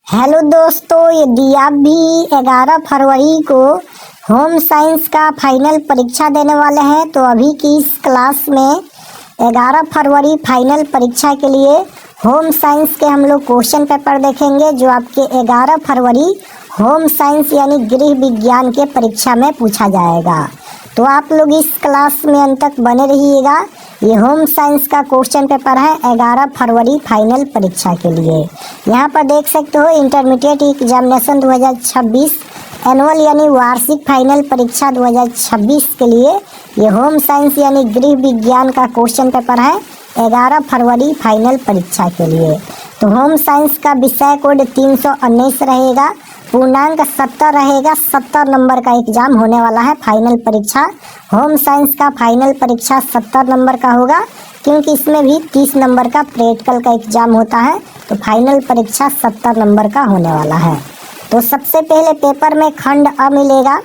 Hello दोस्तों, यदि आप भी 11 फरवरी को होम साइंस का फाइनल परीक्षा देने वाले हैं तो अभी की इस क्लास में 11 फरवरी फाइनल परीक्षा के लिए होम साइंस के हम लोग क्वेश्चन पेपर देखेंगे जो आपके 11 फरवरी होम साइंस यानी गृह विज्ञान के परीक्षा में पूछा जाएगा। तो आप लोग इस क्लास में अंत तक बने रहिएगा। ये होम साइंस का क्वेश्चन पेपर है 11 फरवरी फाइनल परीक्षा के लिए। यहाँ पर देख सकते हो इंटरमीडिएट एग्जामिनेशन 2026 एनुअल यानी वार्षिक फाइनल परीक्षा 2026 के लिए ये होम साइंस यानी गृह विज्ञान का क्वेश्चन पेपर है 11 फरवरी फाइनल परीक्षा के लिए। तो होम साइंस का विषय कोड 319 रहेगा, पूर्णांक 70 रहेगा। 70 नंबर का एग्जाम होने वाला है फाइनल परीक्षा। होम साइंस का फाइनल परीक्षा 70 नंबर का होगा क्योंकि इसमें भी 30 नंबर का प्रैक्टिकल का एग्जाम होता है। तो फाइनल परीक्षा 70 नंबर का होने वाला है। तो सबसे पहले पेपर में खंड अ मिलेगा।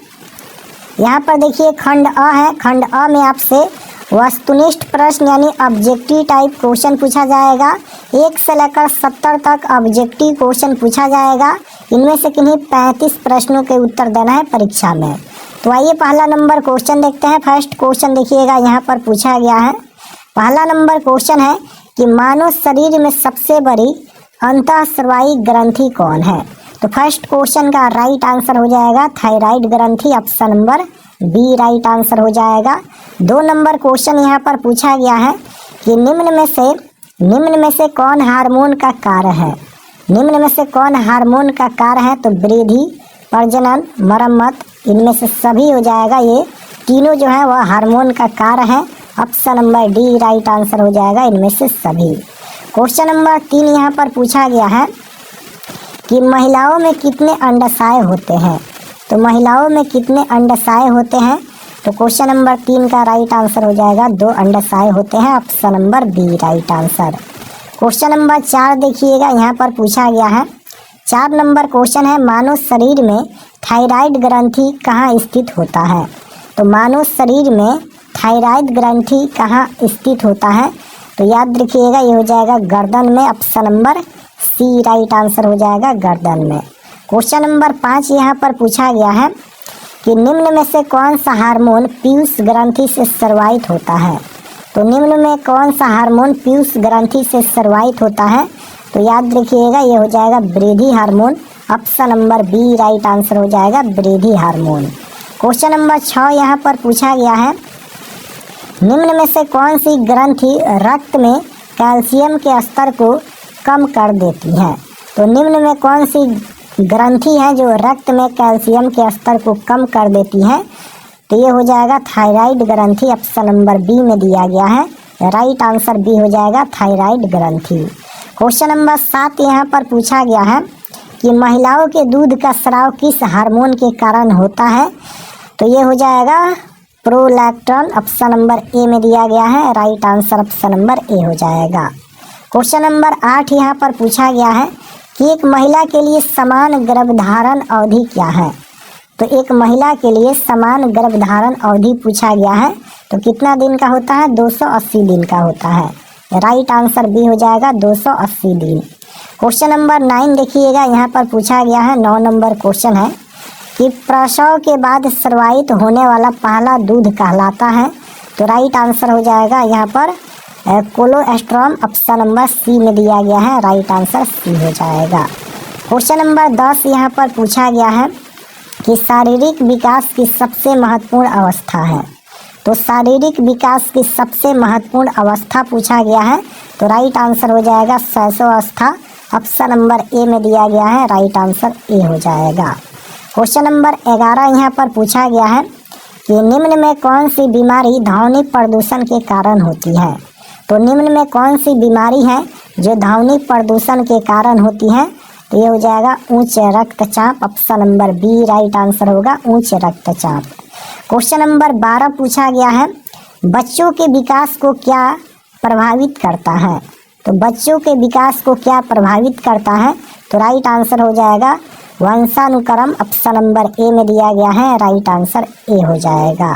यहाँ पर देखिए खंड अ है। खंड अ में आपसे वस्तुनिष्ठ प्रश्न यानी ऑब्जेक्टिव टाइप क्वेश्चन पूछा जाएगा। 1 से लेकर 70 तक ऑब्जेक्टिव क्वेश्चन पूछा जाएगा। इनमें से किन्हीं 35 प्रश्नों के उत्तर देना है परीक्षा में। तो आइए पहला नंबर क्वेश्चन देखते हैं। फर्स्ट क्वेश्चन देखिएगा, यहाँ पर पूछा गया है। पहला नंबर क्वेश्चन है कि मानव शरीर में सबसे बड़ी अंतःस्रावी ग्रंथि कौन है। तो फर्स्ट क्वेश्चन का राइट आंसर हो जाएगा थायराइड ग्रंथि, option number B right answer हो जाएगा। 2 नंबर क्वेश्चन यहाँ पर पूछा गया है कि निम्न में से कौन हार्मोन का कार्य है। निम्न में से कौन हार्मोन का कार्य है। तो वृद्धि, प्रजनन, मरम्मत, इनमें से सभी हो जाएगा। ये तीनों जो है वह हार्मोन का कार्य है, option number D right answer हो जाएगा इनमें से सभी। क्वेश्चन नंबर 3 यहाँ पर पूछा गया है कि महिलाओं में कितने अंडाशय होते हैं। तो महिलाओं में कितने अंडाशय होते हैं। तो क्वेश्चन नंबर 3 का राइट आंसर हो जाएगा 2 अंडाशय होते हैं, option number B right answer. Question number 4 देखिएगा, यहाँ पर पूछा गया है। 4 नंबर क्वेश्चन है मानव शरीर में थायराइड ग्रंथि कहाँ स्थित होता है। तो मानव शरीर में थायराइड ग्रंथि कहाँ स्थित होता है। तो याद रखिएगा ये हो जाएगा गर्दन में, option number C right answer हो जाएगा गर्दन में। क्वेश्चन नंबर 5 यहाँ पर पूछा गया है कि निम्न में से कौन सा हार्मोन पीयूष ग्रंथि से स्रावित होता है। तो निम्न में कौन सा हार्मोन पीयूष ग्रंथि से स्रावित होता है। तो याद रखिएगा ये हो जाएगा वृद्धि hormone, option number B right answer हो जाएगा वृद्धि हार्मोन। क्वेश्चन नंबर 6 यहाँ पर पूछा गया है निम्न में से कौन सी ग्रंथि रक्त में कैल्शियम के स्तर को कम कर देती है। तो निम्न में कौन सी ग्रंथि है जो रक्त में कैल्शियम के स्तर को कम कर देती है। तो ये हो जाएगा थायराइड ग्रंथि, ऑप्शन नंबर बी में दिया गया है। राइट आंसर बी हो जाएगा थायराइड ग्रंथि। क्वेश्चन नंबर 7 यहाँ पर पूछा गया है कि महिलाओं के दूध का स्राव किस हार्मोन के कारण होता है। तो ये हो जाएगा प्रोलैक्टिन, ऑप्शन नंबर ए में दिया गया है। Right answer option number A हो जाएगा। क्वेश्चन नंबर 8 यहाँ पर पूछा गया है कि एक महिला के लिए समान गर्भधारण अवधि क्या है। तो एक महिला के लिए समान गर्भधारण अवधि पूछा गया है। तो कितना दिन का होता है, 280 दिन का होता है। राइट आंसर बी हो जाएगा 280 दिन। क्वेश्चन नंबर 9 देखिएगा, यहाँ पर पूछा गया है। 9 नंबर क्वेश्चन है कि प्रसव के बाद स्रावित होने वाला पहला दूध कहलाता है। तो राइट आंसर हो जाएगा यहाँ पर कोलोस्ट्रम, ऑप्शन नंबर सी में दिया गया है। राइट आंसर सी हो जाएगा। क्वेश्चन नंबर 10 यहाँ पर पूछा गया है कि शारीरिक विकास की सबसे महत्वपूर्ण अवस्था है। तो शारीरिक विकास की सबसे महत्वपूर्ण अवस्था पूछा गया है। तो राइट आंसर हो जाएगा शैशवावस्था, ऑप्शन नंबर ए में दिया गया है। राइट आंसर ए हो जाएगा। क्वेश्चन नंबर 11 यहाँ पर पूछा गया है कि निम्न में कौन सी बीमारी ध्वनि प्रदूषण के कारण होती है। तो निम्न में कौन सी बीमारी है जो ध्वनि प्रदूषण के कारण होती है। तो ये हो जाएगा उच्च रक्तचाप, option number B right answer होगा उच्च रक्तचाप। क्वेश्चन नंबर 12 पूछा गया है बच्चों के विकास को क्या प्रभावित करता है। तो बच्चों के विकास को क्या प्रभावित करता है। तो राइट आंसर हो जाएगा वंशानुक्रम, ऑप्शन नंबर ए में दिया गया है। राइट आंसर ए हो जाएगा।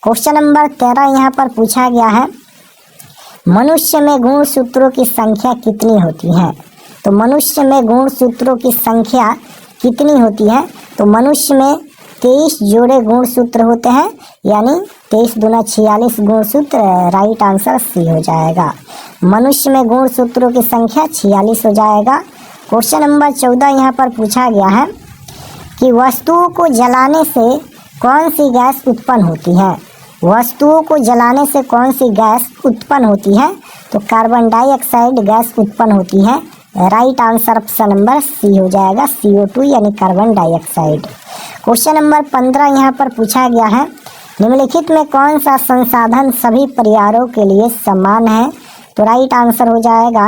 क्वेश्चन नंबर 13 यहाँ पर पूछा गया है मनुष्य में गुणसूत्रों की संख्या कितनी होती है। तो मनुष्य में गुणसूत्रों की संख्या कितनी होती है? तो मनुष्य में 23 जोड़े गुणसूत्र होते हैं, यानी 23 दूना 46 गुणसूत्र। राइट आंसर सी हो जाएगा। मनुष्य में गुणसूत्रों की संख्या 46 हो जाएगा। क्वेश्चन नंबर 14 यहाँ पर पूछा गया है कि वस्तुओं को जलाने से कौन सी गैस उत्पन्न होती है? वस्तुओं को जलाने से कौन सी गैस उत्पन्न होती है? तो कार्बन डाइऑक्साइड गैस उत्पन्न होती है। Right answer option number C हो जाएगा, CO2 यानी कार्बन डाइऑक्साइड। क्वेश्चन नंबर 15 यहाँ पर पूछा गया है, निम्नलिखित में कौन सा संसाधन सभी परिवारों के लिए समान है? तो राइट आंसर हो जाएगा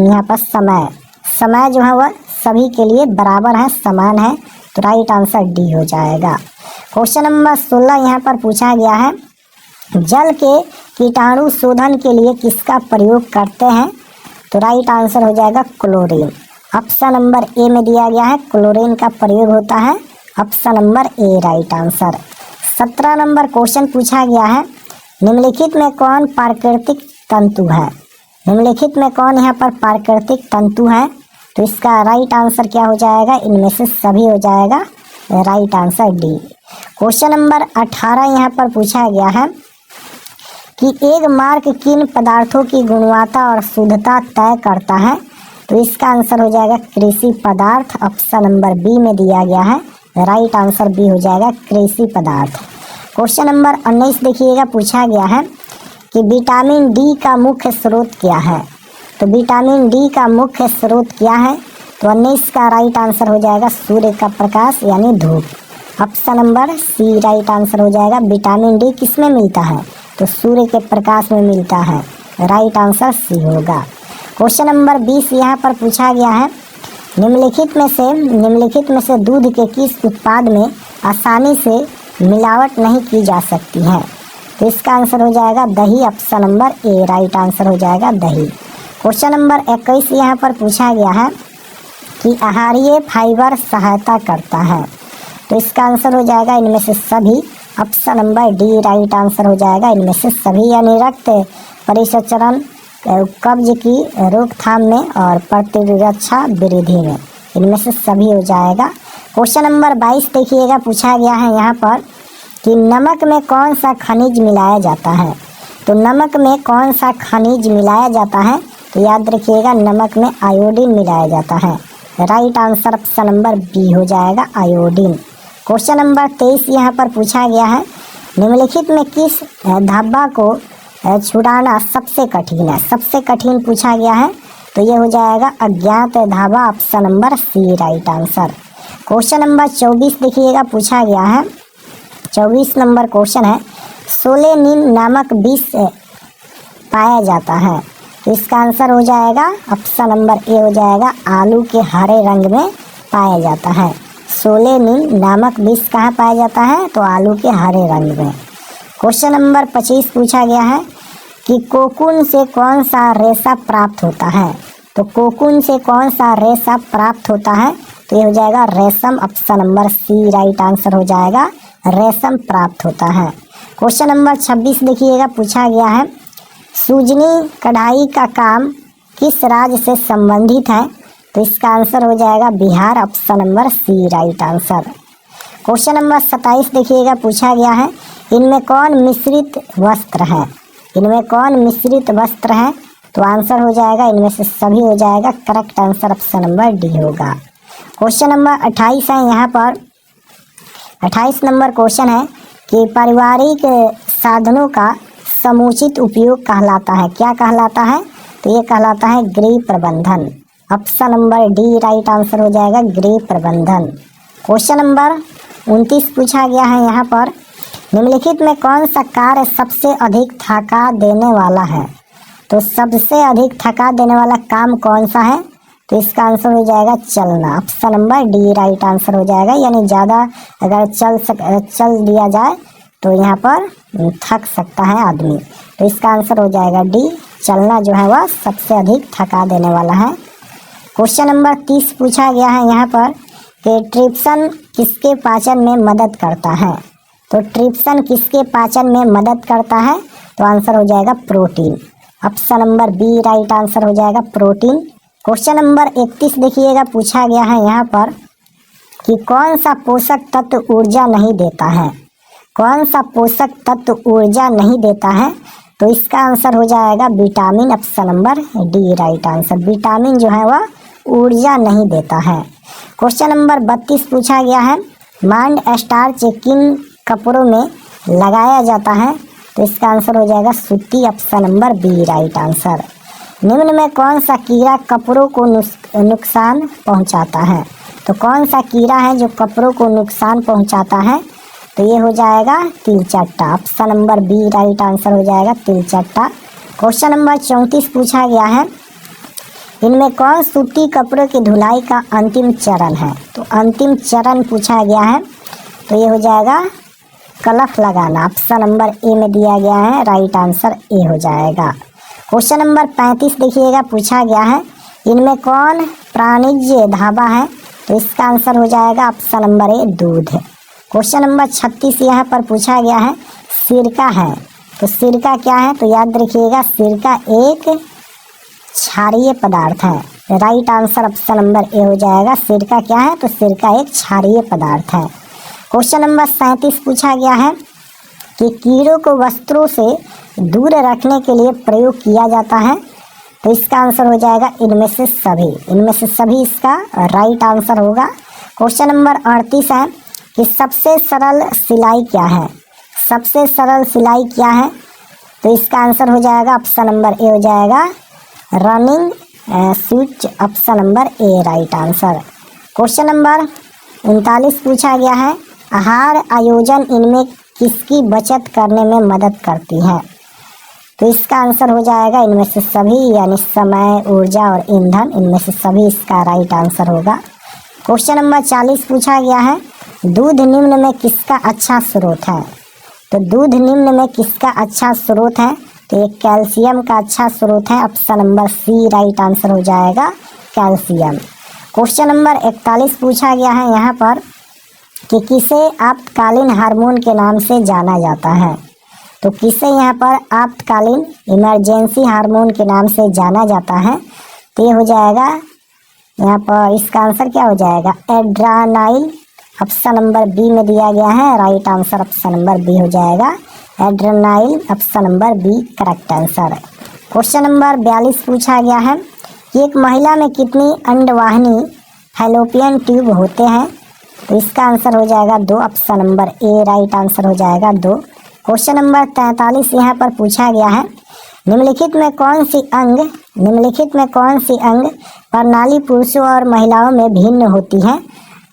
यहाँ पर समय। समय जो है वह सभी के लिए बराबर है, समान है। तो राइट आंसर डी हो जाएगा। क्वेश्चन नंबर 16 यहाँ पर पूछा गया है, जल के कीटाणु शोधन के लिए किसका प्रयोग करते हैं? तो राइट आंसर हो जाएगा क्लोरीन। ऑप्शन नंबर ए में दिया गया है, क्लोरीन का प्रयोग होता है। Option number A right answer. 17 number question पूछा गया है, निम्नलिखित में कौन प्राकृतिक तंतु है? निम्नलिखित में कौन यहाँ पर प्राकृतिक तंतु है? तो इसका राइट आंसर क्या हो जाएगा? इनमें से सभी हो जाएगा। Right answer D. Question number 18 यहाँ पर पूछा गया है कि एक मार्क किन पदार्थों की गुणवत्ता और शुद्धता तय करता है? तो इसका आंसर हो जाएगा कृषि पदार्थ। ऑप्शन नंबर बी में दिया गया है। राइट आंसर बी हो जाएगा कृषि पदार्थ। क्वेश्चन नंबर 19 देखिएगा, पूछा गया है कि विटामिन डी का मुख्य स्रोत क्या है? तो विटामिन डी का मुख्य स्रोत क्या है? तो 19 का राइट आंसर हो जाएगा सूर्य का प्रकाश यानी धूप। Option number C right answer हो जाएगा। विटामिन डी किस में मिलता है? तो सूर्य के प्रकाश में मिलता है। राइट आंसर सी होगा। क्वेश्चन नंबर 20 यहाँ पर पूछा गया है, निम्नलिखित में से दूध के किस उत्पाद में आसानी से मिलावट नहीं की जा सकती है? तो इसका आंसर हो जाएगा दही। Option number A right answer हो जाएगा दही। क्वेश्चन नंबर 21 यहाँ पर पूछा गया है कि आहारीय फाइबर सहायता करता है? तो इसका आंसर हो जाएगा इनमें से सभी। Option number D right answer हो जाएगा इनमें से सभी, यानी रक्त परिसंचरण, कब्ज की रोकथाम में और प्रतिरक्षा वृद्धि में, इनमें से सभी हो जाएगा। क्वेश्चन नंबर 22 देखिएगा, पूछा गया है यहाँ पर कि नमक में कौन सा खनिज मिलाया जाता है? तो नमक में कौन सा खनिज मिलाया जाता है? तो याद रखिएगा नमक में आयोडीन मिलाया जाता है। Right answer option number B हो जाएगा आयोडीन। क्वेश्चन नंबर 23 यहाँ पर पूछा गया है, निम्नलिखित में किस धब्बा को छुड़ाना सबसे कठिन है? सबसे कठिन पूछा गया है, तो ये हो जाएगा अज्ञात धावा। Option number C right answer. Question number 24 देखिएगा, पूछा गया है 24 नंबर क्वेश्चन है, सोलेनिन नामक विष पाया जाता है? तो इसका आंसर हो जाएगा ऑप्शन नंबर ए हो जाएगा आलू के हरे रंग में पाया जाता है। सोलेनिन नामक विष कहाँ पाया जाता है? तो आलू के हरे रंग में। क्वेश्चन नंबर 25 पूछा गया है कि कोकून से कौन सा रेशा प्राप्त होता है? तो कोकून से कौन सा रेशा प्राप्त होता है? तो ये हो जाएगा रेशम। Option number C right answer हो जाएगा रेशम प्राप्त होता है। क्वेश्चन नंबर 26 देखिएगा, पूछा गया है सूजनी कढ़ाई का काम किस राज्य से संबंधित है? तो इसका आंसर हो जाएगा Bihar. Option number C right answer. Question number 27 देखिएगा, पूछा गया है इनमें कौन मिश्रित वस्त्र है? इनमें कौन मिश्रित वस्त्र है? तो आंसर हो जाएगा इनमें से सभी हो जाएगा। Correct answer option number D होगा। क्वेश्चन नंबर 28 है यहाँ पर 28 नंबर क्वेश्चन है कि पारिवारिक साधनों का समुचित उपयोग कहलाता है? क्या कहलाता है? तो ये कहलाता है गृह प्रबंधन। Option number D right answer हो जाएगा गृह प्रबंधन। क्वेश्चन नंबर 29 पूछा गया है यहाँ पर, निम्नलिखित में कौन सा कार्य सबसे अधिक थका देने वाला है? तो सबसे अधिक थका देने वाला काम कौन सा है? तो इसका आंसर हो जाएगा चलना। Option number D right answer हो जाएगा, यानी ज़्यादा अगर चल दिया जाए तो यहाँ पर थक सकता है आदमी। तो इसका आंसर हो जाएगा डी, चलना जो है वह सबसे अधिक थका देने वाला है। क्वेश्चन नंबर 30 पूछा गया है यहाँ पर कि ट्रिप्सन किसके पाचन में मदद करता है? तो ट्रिप्सन किसके पाचन में मदद करता है? तो आंसर हो जाएगा protein. Option number B right answer हो जाएगा प्रोटीन। क्वेश्चन नंबर 31 देखिएगा, पूछा गया है यहाँ पर कि कौन सा पोषक तत्व ऊर्जा नहीं देता है। कौन सा पोषक तत्व ऊर्जा नहीं देता है, तो इसका आंसर हो जाएगा vitamin, option number D right answer. Vitamin जो है वह ऊर्जा नहीं देता है। क्वेश्चन नंबर 32 पूछा गया है, मांड स्टार्च किन कपड़ों में लगाया जाता है, तो इसका आंसर हो जाएगा सूती, option number B right answer. निम्न में कौन सा कीड़ा कपड़ों को नुकसान पहुंचाता है, तो कौन सा कीड़ा है जो कपड़ों को नुकसान पहुंचाता है, तो ये हो जाएगा तिलचट्टा, option number B right answer हो जाएगा तिलचट्टा। क्वेश्चन नंबर 34 पूछा गया है, इनमें कौन सूती कपड़ों की धुलाई का अंतिम चरण है, तो अंतिम चरण पूछा गया है, तो ये हो जाएगा कलफ लगाना, ऑप्शन नंबर ए में दिया गया है, राइट आंसर ए हो जाएगा। क्वेश्चन नंबर 35 देखिएगा, पूछा गया है, इनमें कौन प्राणिज धाबा है, तो इसका आंसर हो जाएगा ऑप्शन नंबर ए दूध। क्वेश्चन नंबर 36 यहाँ पर पूछा गया है, सिरका है, तो सिरका क्या है, तो याद रखिएगा सिरका एक क्षारीय पदार्थ है, right answer option number A हो जाएगा। सिरका क्या है, तो सिरका एक क्षारीय पदार्थ है। क्वेश्चन नंबर 37 पूछा गया है कि कीड़ों को वस्त्रों से दूर रखने के लिए प्रयोग किया जाता है, तो इसका आंसर हो जाएगा इनमें से सभी। इनमें से सभी इसका राइट आंसर होगा। क्वेश्चन नंबर 38 है कि सबसे सरल सिलाई क्या है, सबसे सरल सिलाई क्या है, तो इसका आंसर हो जाएगा ऑप्शन नंबर ए हो जाएगा running switch, option number A right answer. Question number 39 पूछा गया है, आहार आयोजन इनमें किसकी बचत करने में मदद करती है, तो इसका आंसर हो जाएगा इनमें से सभी, यानी समय, ऊर्जा और ईंधन, इनमें से सभी इसका राइट आंसर होगा। क्वेश्चन नंबर 40 पूछा गया है, दूध निम्न में किसका अच्छा स्रोत है, तो दूध निम्न में किसका अच्छा स्रोत है, तो ये कैल्शियम का अच्छा स्रोत है, option number C right answer हो जाएगा कैल्शियम। क्वेश्चन नंबर 41 पूछा गया है यहाँ पर कि किसे आपातकालीन हार्मोन के नाम से जाना जाता है, तो किसे यहाँ पर आपातकालीन इमरजेंसी हार्मोन के नाम से जाना जाता है, तो ये हो जाएगा यहाँ पर इसका आंसर क्या हो जाएगा एड्रेनाइन, ऑप्शन नंबर बी में दिया गया है, right answer option number B हो जाएगा adrenaline, option number B correct answer. Question number 42 पूछा गया है कि एक महिला में कितनी अंडवाहिनी फैलोपियन ट्यूब होते हैं, तो इसका आंसर हो जाएगा 2, option number A right answer हो जाएगा 2। क्वेश्चन नंबर 43 यहाँ पर पूछा गया है, निम्नलिखित में कौन सी अंग प्रणाली पुरुषों और महिलाओं में भिन्न होती है,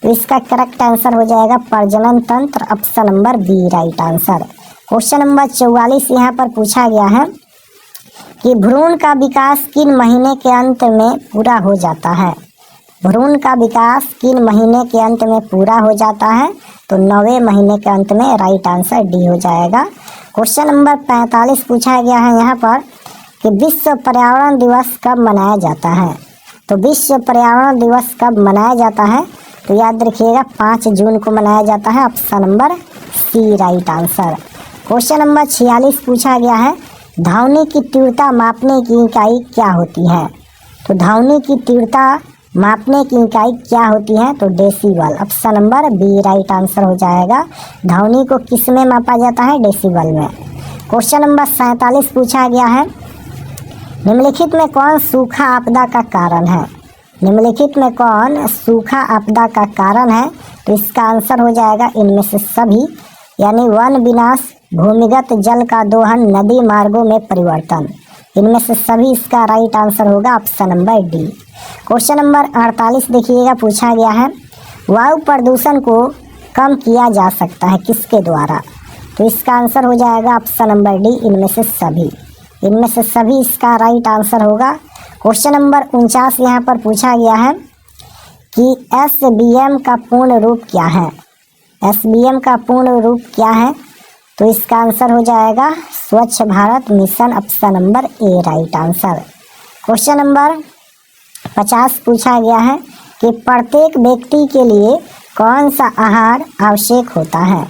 तो इसका करेक्ट आंसर हो जाएगा प्रजनन तंत्र, option number B right answer. Question number 44 यहाँ पर पूछा गया है कि भ्रूण का विकास किन महीने के अंत में पूरा हो जाता है, भ्रूण का विकास किन महीने के अंत में पूरा हो जाता है, तो 9वें महीने के अंत में, राइट आंसर डी हो जाएगा। क्वेश्चन नंबर 45 पूछा गया है यहाँ पर कि विश्व पर्यावरण दिवस कब मनाया जाता है, तो विश्व पर्यावरण दिवस कब मनाया जाता है, तो याद रखिएगा 5 जून को मनाया जाता है, option number C right answer. Question number 46 पूछा गया है, ध्वनि की तीव्रता मापने की इकाई क्या होती है, तो ध्वनि की तीव्रता मापने की इकाई क्या होती है, तो decibel, option number B right answer हो जाएगा। ध्वनि को किस में मापा जाता है, डेसिबल में। क्वेश्चन नंबर 47 पूछा गया है, निम्नलिखित में कौन सूखा आपदा का कारण है, निम्नलिखित में कौन सूखा आपदा का कारण है, तो इसका आंसर हो जाएगा इनमें से सभी, यानी वन विनाश, भूमिगत जल का दोहन, नदी मार्गों में परिवर्तन, इनमें से सभी इसका राइट आंसर होगा option number D. Question number 48 देखिएगा, पूछा गया है, वायु प्रदूषण को कम किया जा सकता है किसके द्वारा, तो इसका आंसर हो जाएगा ऑप्शन नंबर डी, इनमें से सभी, इनमें से सभी इसका राइट आंसर होगा। क्वेश्चन नंबर 49 यहाँ पर पूछा गया है कि एसबीएम का पूर्ण रूप क्या है, एसबीएम का पूर्ण रूप क्या है, तो इसका आंसर हो जाएगा स्वच्छ Bharat mission, option number A right answer. Question number 50 पूछा गया है कि प्रत्येक व्यक्ति के लिए कौन सा आहार आवश्यक होता है,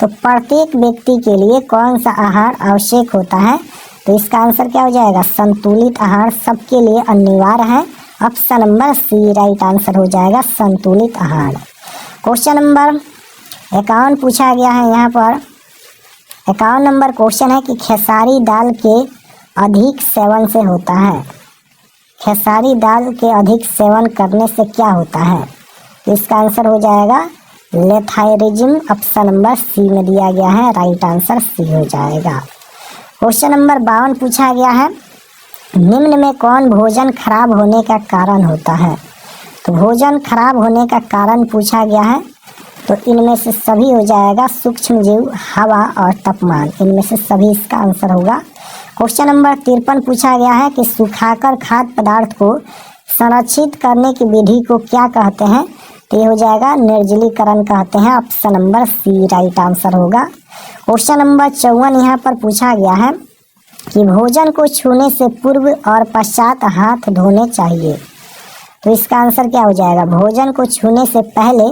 तो प्रत्येक व्यक्ति के लिए कौन सा आहार आवश्यक होता है, तो इसका आंसर क्या हो जाएगा संतुलित आहार सबके लिए अनिवार्य है, option number C right answer हो जाएगा संतुलित आहार। क्वेश्चन नंबर 51 पूछा गया है यहाँ पर। 51 नंबर क्वेश्चन है कि खेसारी दाल के अधिक सेवन से होता है। खेसारी दाल के अधिक सेवन करने से क्या होता है? तो इसका आंसर हो जाएगा लेथायरिज्म। ऑप्शन नंबर सी में दिया गया है, राइट आंसर सी हो जाएगा। क्वेश्चन नंबर 52 पूछा गया है, निम्न में कौन भोजन खराब होने का कारण होता है? तो भोजन खराब होने का कारण पूछा गया है, तो इनमें से सभी हो जाएगा सूक्ष्म जीव, हवा और तापमान, इनमें से सभी इसका आंसर होगा। क्वेश्चन नंबर 53 पूछा गया है कि सुखाकर खाद्य पदार्थ को संरक्षित करने की विधि को क्या कहते हैं? तो ये हो जाएगा निर्जलीकरण कहते हैं। Option number C right answer होगा। क्वेश्चन नंबर 54 यहाँ पर पूछा गया है कि भोजन को छूने से पूर्व और पश्चात हाथ धोने चाहिए। तो इसका आंसर क्या हो जाएगा? भोजन को छूने से पहले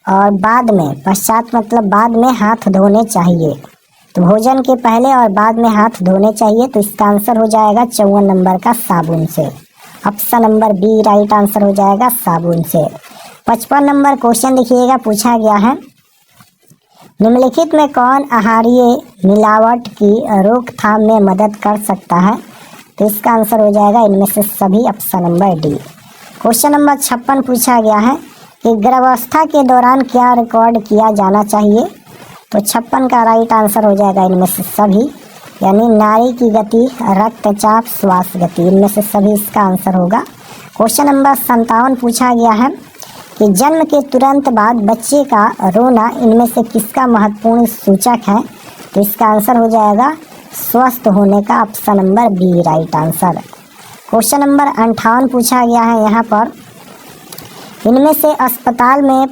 और बाद में, पश्चात मतलब बाद में हाथ धोने चाहिए। तो भोजन के पहले और बाद में हाथ धोने चाहिए, तो इसका आंसर हो जाएगा 54 नंबर का साबुन से। Option number B right answer हो जाएगा साबुन से। 55 नंबर क्वेश्चन देखिएगा, पूछा गया है निम्नलिखित में कौन आहारीय मिलावट की रोकथाम में मदद कर सकता है? तो इसका आंसर हो जाएगा इनमें से सभी, option number D. Question number 56 पूछा गया है कि गर्भावस्था के दौरान क्या रिकॉर्ड किया जाना चाहिए? तो 56 का राइट आंसर हो जाएगा इनमें से सभी, यानी नाड़ी की गति, रक्तचाप, श्वास गति, इनमें से सभी इसका आंसर होगा। क्वेश्चन नंबर 57 पूछा गया है कि जन्म के तुरंत बाद बच्चे का रोना इनमें से किसका महत्वपूर्ण सूचक है? तो इसका आंसर हो जाएगा स्वस्थ होने का, option number B right answer. Question number 58 पूछा गया है यहाँ पर, इनमें से अस्पताल में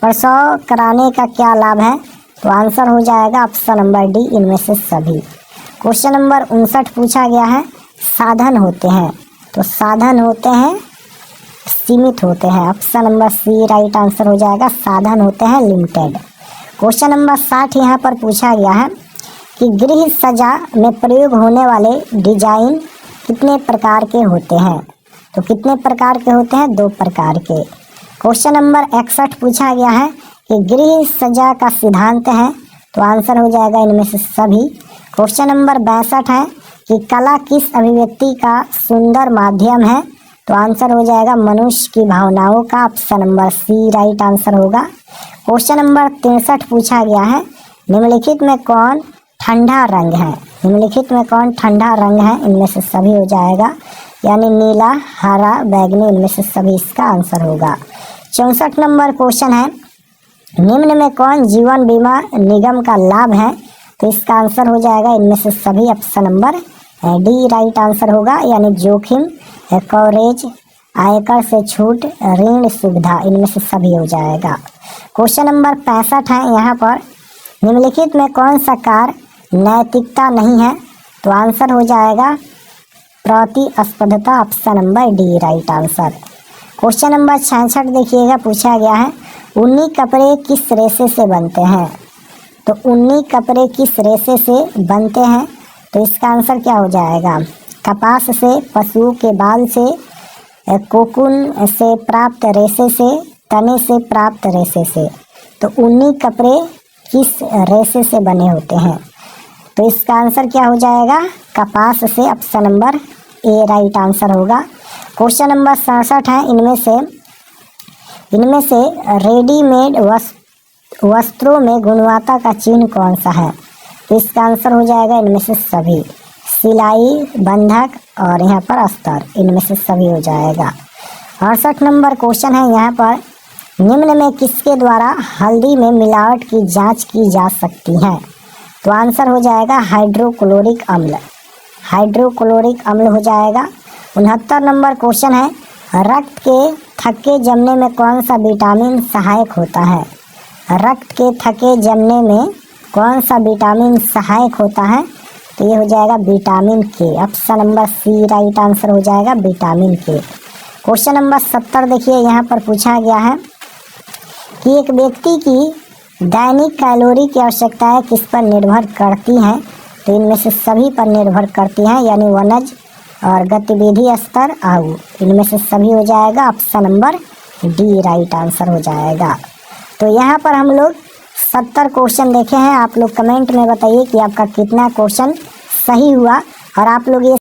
प्रसव कराने का क्या लाभ है? तो आंसर हो जाएगा ऑप्शन नंबर डी, इनमें से सभी। क्वेश्चन नंबर 59 पूछा गया है साधन होते हैं, तो साधन होते हैं सीमित होते हैं, option number C right answer हो जाएगा साधन होते हैं लिमिटेड। क्वेश्चन नंबर 60 यहाँ पर पूछा गया है कि गृह सज्जा में प्रयोग होने वाले डिजाइन कितने प्रकार के होते हैं? तो कितने प्रकार के होते हैं? 2 प्रकार के। क्वेश्चन नंबर 61 पूछा गया है कि गृह सज्जा का सिद्धांत है, तो आंसर हो जाएगा इनमें से सभी। क्वेश्चन नंबर 62 है कि कला किस अभिव्यक्ति का सुंदर माध्यम है? तो आंसर हो जाएगा मनुष्य की भावनाओं का, option number C right answer होगा। क्वेश्चन नंबर 63 पूछा गया है निम्नलिखित में कौन ठंडा रंग है? निम्नलिखित में कौन ठंडा रंग है? इनमें से सभी हो जाएगा, यानी नीला, हरा, बैगनी, इनमें से सभी इसका आंसर होगा। 64 नंबर क्वेश्चन है निम्न में कौन जीवन बीमा निगम का लाभ है? तो इसका आंसर हो जाएगा इनमें से सभी, option number D right answer होगा, यानी जोखिम, कवरेज, आयकर से छूट, ऋण सुविधा, इनमें से सभी हो जाएगा। क्वेश्चन नंबर 65 है यहाँ पर, निम्नलिखित में कौन सा कार्य नैतिकता नहीं है? तो आंसर हो जाएगा प्रतिस्पर्धा, option number D right answer. Question number 66 देखिएगा, पूछा गया है ऊनी कपड़े किस रेशे से बनते हैं? तो ऊनी कपड़े किस रेशे से बनते हैं? तो इसका आंसर क्या हो जाएगा? कपास से, पशुओं के बाल से, कोकून से प्राप्त रेशे से, तने से प्राप्त रेशे से। तो ऊनी कपड़े किस रेशे से बने होते हैं? तो इसका आंसर क्या हो जाएगा? कपास से, option number A right answer होगा। क्वेश्चन नंबर 67 है, इनमें से रेडीमेड वस्त्रों में गुणवत्ता का चिन्ह कौन सा है? तो इसका आंसर हो जाएगा इनमें से सभी, सिलाई, बंधक और यहाँ पर अस्तर, इनमें से सभी हो जाएगा। 68 नंबर क्वेश्चन है यहाँ पर, निम्न में किसके द्वारा हल्दी में मिलावट की जांच की जा सकती है? तो आंसर हो जाएगा हाइड्रोक्लोरिक अम्ल, हाइड्रोक्लोरिक अम्ल हो जाएगा। 69 नंबर क्वेश्चन है, रक्त के थक्के जमने में कौन सा विटामिन सहायक होता है? रक्त के थक्के जमने में कौन सा विटामिन सहायक होता है? तो ये हो जाएगा vitamin K, option number C right answer हो जाएगा विटामिन के। क्वेश्चन नंबर 70 देखिए, यहाँ पर पूछा गया है कि एक व्यक्ति की दैनिक कैलोरी की आवश्यकताएं किस पर निर्भर करती हैं? तो इनमें से सभी पर निर्भर करती हैं, यानी वनज, और गतिविधि स्तर आउ, इनमें से सभी हो जाएगा। Option number D right answer हो जाएगा। तो यहाँ पर हम लोग 70 क्वेश्चन देखे हैं। आप लोग कमेंट में बताइए कि आपका कितना क्वेश्चन सही हुआ और आप लोग ये